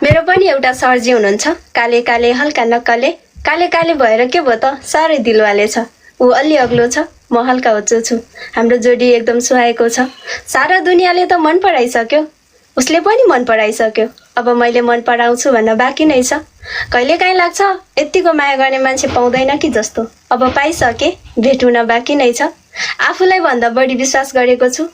मेरो पनि एउटा सरजी हुनुहुन्छ काले काले हल्का नक्कले काले काले भएर के भयो त साह्रै दिलवाले छ ऊ अलि अग्लो छ म हल्का उच्चो छु हाम्रो जोडी एकदम सुहाएको छ सारा दुनियाँले त मन पराइसक्यो उसले पनि मन पराइसक्यो अब मैले मन पराउँछु भन्न बाँकी नै छ कहिलेकाहीँ लाग्छ यत्तिको माया गर्ने मान्छे पाउँदैन कि जस्तो अब पाइसके भेट हुन बाँकी नै छ आफूलाई भन्दा बढी विश्वास गरेको छु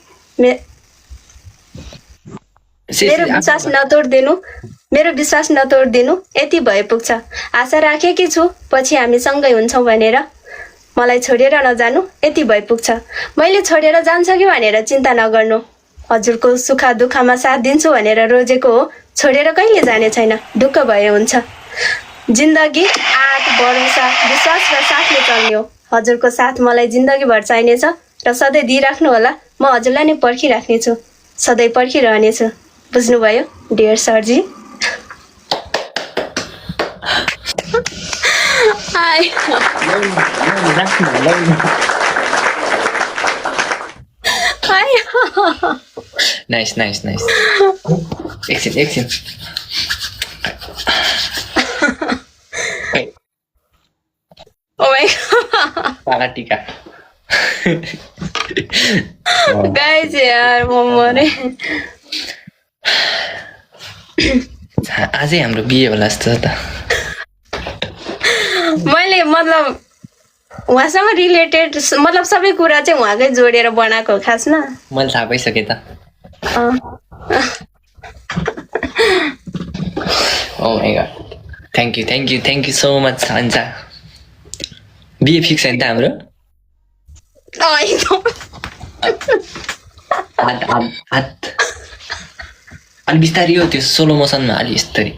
मेरो विश्वास नतोड्दिनु यति भए पुग्छ आशा राखेकी छु पछि हामी सँगै हुन्छौँ भनेर मलाई छोडेर नजानु यति भए पुग्छ मैले छोडेर जान्छ कि भनेर चिन्ता नगर्नु हजुरको सुख दुःखमा साथ दिन्छु भनेर रोजेको हो छोडेर कहिले जाने छैन दुःख भए हुन्छ जिन्दगी आँट भरोसा विश्वास र साथले चल्ने हो हजुरको साथ मलाई जिन्दगीभर चाहिनेछ र सधैँ दिइराख्नु होला म हजुरलाई नै पर्खिराख्नेछु सधैँ पर्खिरहनेछु बुझ्नुभयो डियर सरजी नाइस नाइस नाइस एकछिन ओ माय पाला टीका गाइस यार म मरे आजै हाम्रो बिहे होला जस्तो छ त मैले मतलब उहाँसँग रिलेटेड मतलब सबै कुरा चाहिँ उहाँकै जोडेर बनाएको खासमा मैले थाहा पाइसकेँ त oh my god thank you so much अन्जा बिहे फिक्स होइन त हाम्रो हात अलि बिस्तारै हो त्यो सोलो मोसनमा अलि यस्तरी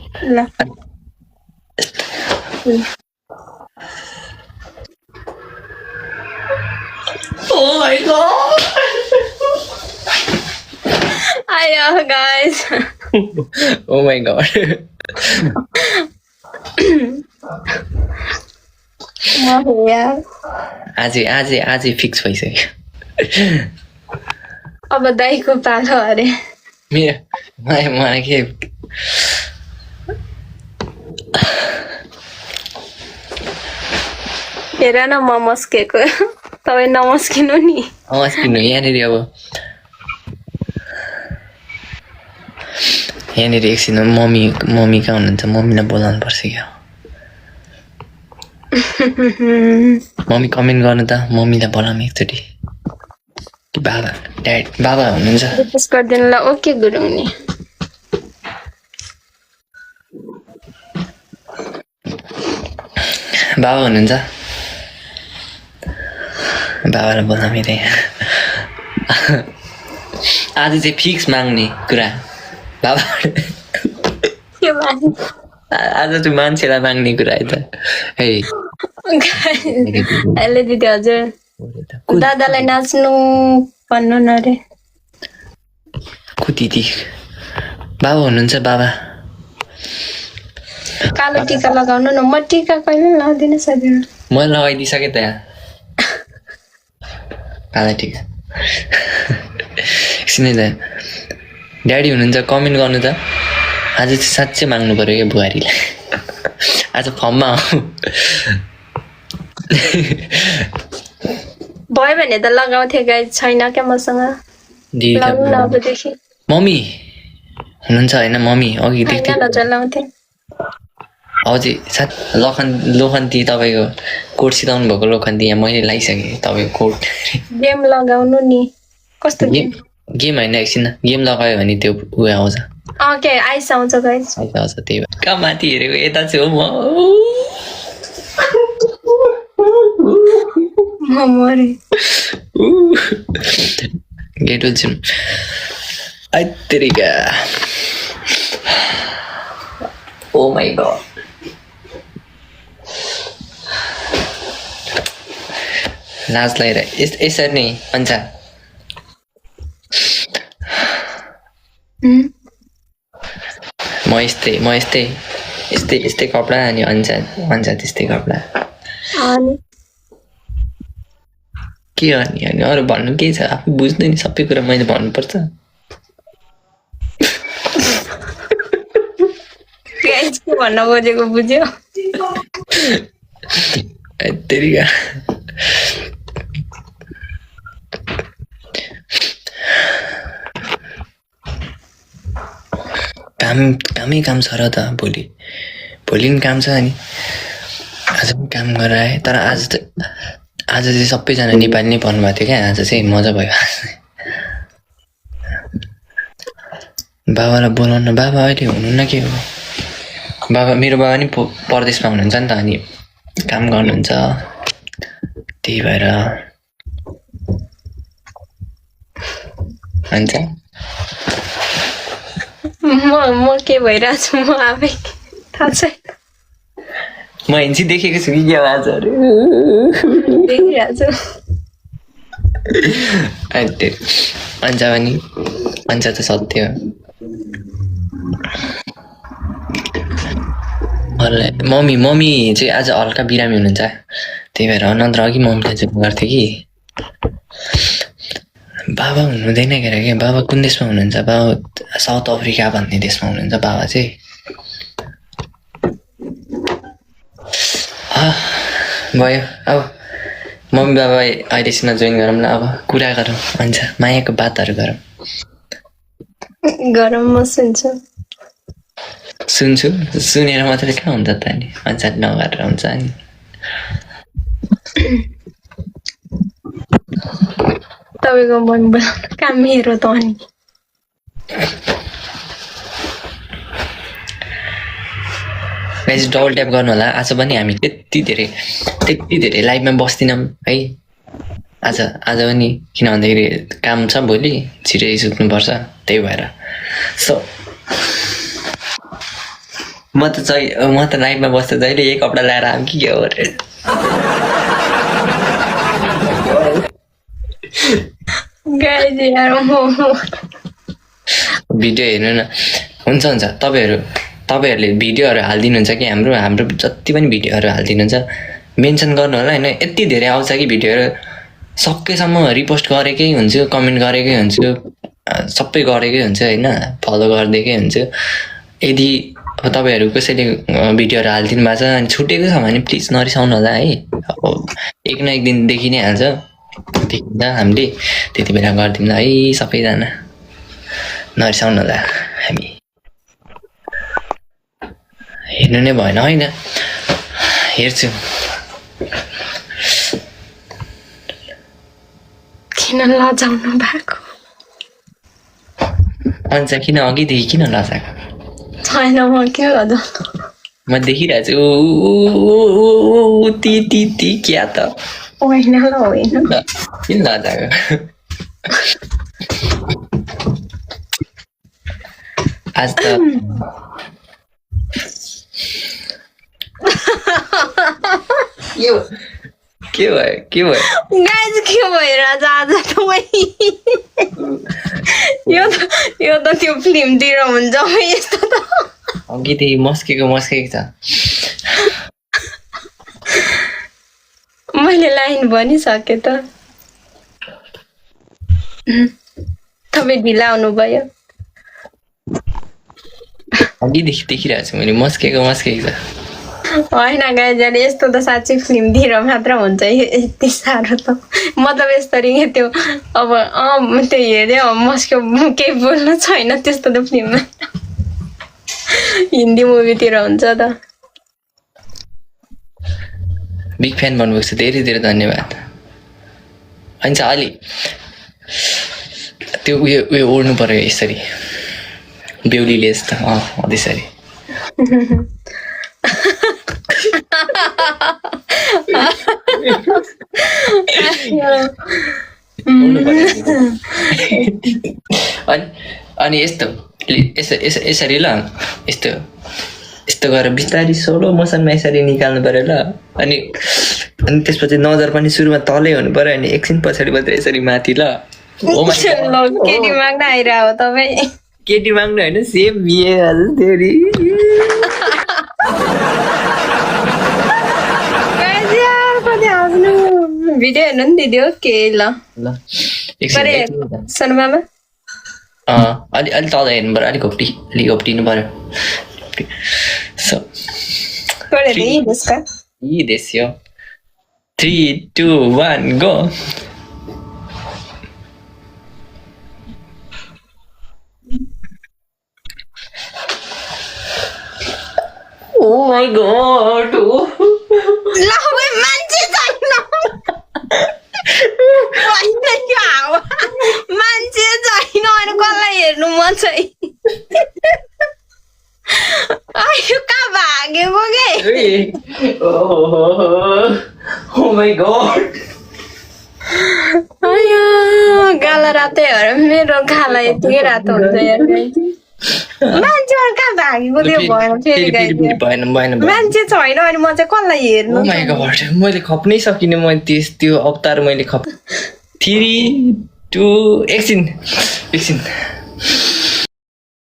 Oh my god! Ayo guys. Oh my god. यार आजै फिक्स भइसक्यो अब दाइको पालो अरे मलाई के हेर न म मस्केको तपाईँ नमस्किनु नि यहाँनिर अब यहाँनिर एकछिन मम्मी कहाँ हुनुहुन्छ मम्मीलाई बोलाउनु पर्छ क्या मम्मी कमेन्ट गर्नु त मम्मीलाई बोलाउनु एकचोटि बाबा हुनुहुन्छ रिक्वेस्ट गरिदिनु ल ओके गुरुङ नि बाबा हुनुहुन्छ बाबालाई बोलाउँ त्यहाँ आज चाहिँ फिक्स माग्ने कुरा बाबा आज चाहिँ मान्छेलाई माग्ने कुरा है त है अहिले दिदी हजुर दादालाई नाच्नु भन्नु न रे को दिदी बाबा हुनुहुन्छ बाबा कालो टीका लगाउनु न म टीका कहिले लगाउँदिन सक्दिनँ मैले लगाइदिइसकेँ त यहाँ कालो टीका एकछिन त ड्याडी हुनुहुन्छ कमेन्ट गर्नु त आज चाहिँ साँच्चै माग्नु पर्यो क्या बुहारीलाई आज फर्ममा हो भयो भने त लगाउँथे गाई छैन क्या मसँग अबदेखि मम्मी हुनुहुन्छ होइन मम्मी अघि लगाउँथे हजुर साथ लोखन्ती तपाईँको कोट सिलाउनु भएको लोखन्ती यहाँ मैले लगाइसकेँ तपाईँको कोट गेम लगाउनु नि कस्तो गेम होइन एकछिन गेम लगायो भने त्यो उयो आउँछ ओके आइस आउँछ गाइस आउँछ त्यही भएर कहाँ माथि हेरेको यता चाहिँ हो म मरे गेट हुन्छ आइतेरिका ओ माय गॉड लाज लगाएर यसरी नै अन्जा म यस्तै कपडा अनि अन्जा त्यस्तै कपडा के अनि अरू भन्नु केही छ आफै बुझ्दैन नि सबै कुरा मैले भन्नुपर्छ गाइज के भन्न खोजेको बुझ्यो तेरिका कामै काम छ र त भोलि नि काम छ अनि आज पनि काम गराएँ तर आज चाहिँ सबैजना नेपाली नै भन्नुभएको थियो क्या आज चाहिँ मजा भयो बाबालाई बोलाउन बाबा अहिले हुनुहुन्न के हो बाबा मेरो बाबा नि परदेशमा हुनुहुन्छ नि त अनि काम गर्नुहुन्छ त्यही भएर हुन्छ म के भइरहेको छु म आफै थाहा छैन म हिँड्छु देखेको छु कि क्या आजहरू देखिरहेको छु अन्त पनि अन्त त सत्य मम्मी चाहिँ आज हल्का बिरामी हुनुहुन्छ त्यही भएर नत्र अघि मम्मीलाई चाहिँ गर्थ्यो कि बाबा हुनुहुँदैन के अरे क्या बाबा कुन देशमा हुनुहुन्छ बाबा साउथ अफ्रिका भन्ने देशमा हुनुहुन्छ बाबा चाहिँ भयो अब मम्मी बाबा अहिलेसम्म जोइन गरौँ न अब कुरा गरौँ हुन्छ मायाको बातहरू गरौँ गरम म सुन्छु सुनेर मात्रै कहाँ हुन्छ त नि हुन्छ नगरेर हुन्छ नि तपाईँको मन बोलाउनु काम मेरो त अनि गाइस डबल ट्याप गर्नु होला आज पनि हामी त्यति धेरै लाइभमा बस्दिनौँ है आज पनि किन भन्दाखेरि काम छ भोलि छिटै सुत्नुपर्छ त्यही भएर सो म त लाइभमा बस्दा जहिले एक कपडा ल्याएर आऊँ कि के हो अरे गाइज यार भिडियो हेर्नु न हुन्छ तपाईँहरूले भिडियोहरू हालिदिनुहुन्छ कि हाम्रो जति पनि भिडियोहरू हालिदिनुहुन्छ मेन्सन गर्नु होला होइन यति धेरै आउँछ कि भिडियोहरू सकेसम्म रिपोस्ट गरेकै हुन्छु कमेन्ट गरेकै हुन्छु सबै गरेकै हुन्छु होइन फलो गरिदिएकै हुन्छु यदि अब तपाईँहरू कसैले भिडियोहरू हालिदिनु भएको छ अनि छुटेको छ भने प्लिज नरिसाउनु होला है अब एक न एक दिन देखि नै हाल्छ देखिन्छ हामीले त्यति बेला गरिदिउँला है सबैजना नरिसाउनु होला हामी हेर्नु नै भएन होइन हेर्छु किन लजाउनु भएको अन्त किन अघिदेखि किन लजाएको छैन म किन लजाउनु म देखिरहेको छु ती क्या त होइन ल होइन किन लजाएको आज त के भयो गाइज के भइरहेछ आज त यो त त्यो फिल्मतिर हुन्छ यस्तो त अघिदेखि मस्केको छ मैले लाइन भनिसकेँ त तपाईँ ढिला आउनुभयो अघिदेखि देखिरहेको छु मैले मस्केको छ होइन गाइजले यस्तो त साँच्चै फिल्मतिर मात्र हुन्छ यति साह्रो त मतलब यस्तरी त्यो अब त्यो हेऱ्यो मस्को केही बोल्नु छैन त्यस्तो त फिल्ममा हिन्दी मुभीतिर हुन्छ त बिग फ्यान भन्नुभएको छ धेरै धेरै धन्यवाद अनि चाहिँ अलि त्यो उयो ओड्नु पर्यो यसरी बेहुलीले यस्तो त्यसरी अनि यस्तो यसरी ल यस्तो गरेर बिस्तारै सोलो मोसनमा यसरी निकाल्नु पर्यो ल अनि त्यसपछि नजर पनि सुरुमा तलै हुनु पर्यो अनि एकछिन पछाडि मात्रै यसरी माथि ल केटी माग्न आइरह हो तपाईँ केटी माग्नु होइन सेम बिहे धेरै भिडियो हेर्नु नि दिदी हो के ल सनुमामा अलि तल हेर्नु पर्यो अलिक घोप्टिनु पर्यो So, What are you discuss? यी देश हो 3, 2, 1 go. Oh my god. ल ओए मान्छे छैन मान्छे छैन अनि कसलाई हेर्नु म चाहिँ आयो कहाँ भागेको के Oh my god. आयो गाला रातै हेर मेरो गाला यतिकै रातो हुन्छ यार मान्छेहरू कहाँ भागेको त्यो भएन फेरि गाई भएन मान्छे छैन अनि म चाहिँ कसलाई हेर्नु Oh my god. मैले खप्नै सकिनँ मैले त्यो अवतार मैले 3, 2 एकछिन